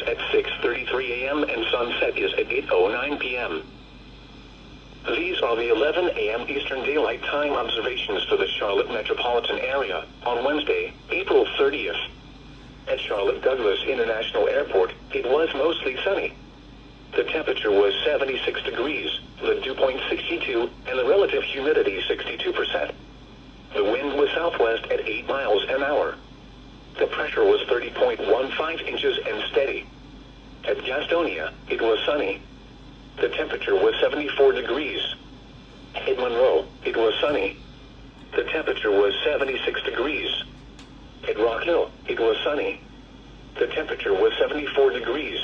at 6:33 a.m. and sunset is at 8:09 p.m. These are the 11 a.m. Eastern Daylight Time observations for the Charlotte metropolitan area on Wednesday, April 30th. At Charlotte Douglas International Airport, it was mostly sunny. The temperature was 76 degrees, the dew point 62, and the relative humidity 62%. The wind was southwest at 8 miles an hour. The pressure was 30.15 inches and steady. At Gastonia, it was sunny. The temperature was 74 degrees. At Monroe, it was sunny. The temperature was 76 degrees. At Rock Hill, it was sunny. The temperature was 74 degrees.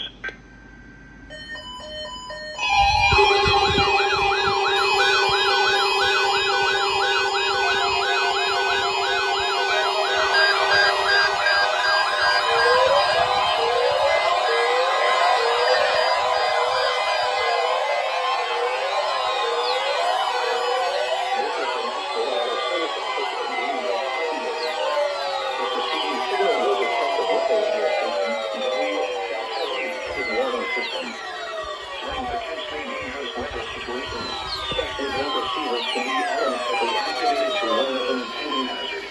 During potentially dangerous weather situations, special event receivers can be automatically activated to warn of an impending hazard.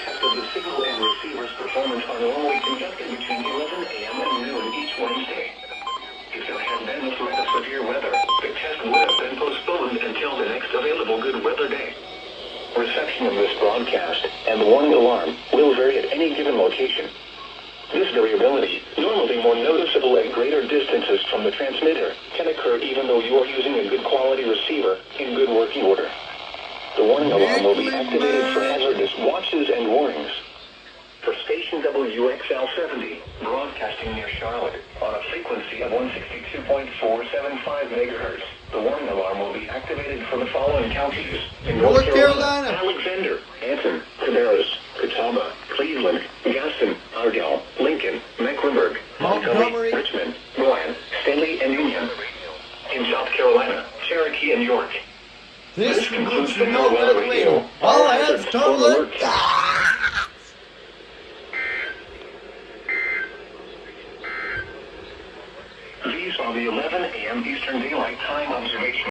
Tests of the signal and receiver's performance are normally conducted between 11 a.m. and noon each Wednesday. If there had been a threat of severe weather, the test would have been postponed until the next available good weather day. Reception of this broadcast and the warning alarm will vary at any given location. This variability, normally more noticeable at greater distances from the transmitter, can occur even though you are using a good quality receiver in good working order. The warning alarm will be activated for hazardous watches and warnings. For station WXL70, broadcasting near Charlotte on a frequency of 162.475 MHz, the warning alarm will be activated for the following counties: in North Carolina, Alexander, Anson, Cabarrus, Catawba, Cleveland, Gaston, Argyle, Lincoln, Mecklenburg, Montgomery, Richmond, Rowan, Stanley, and Union. In South Carolina, Cherokee, and York. This concludes the No Weather Radio. All hands total alert. These are the 11 a.m. Eastern Daylight Time observations.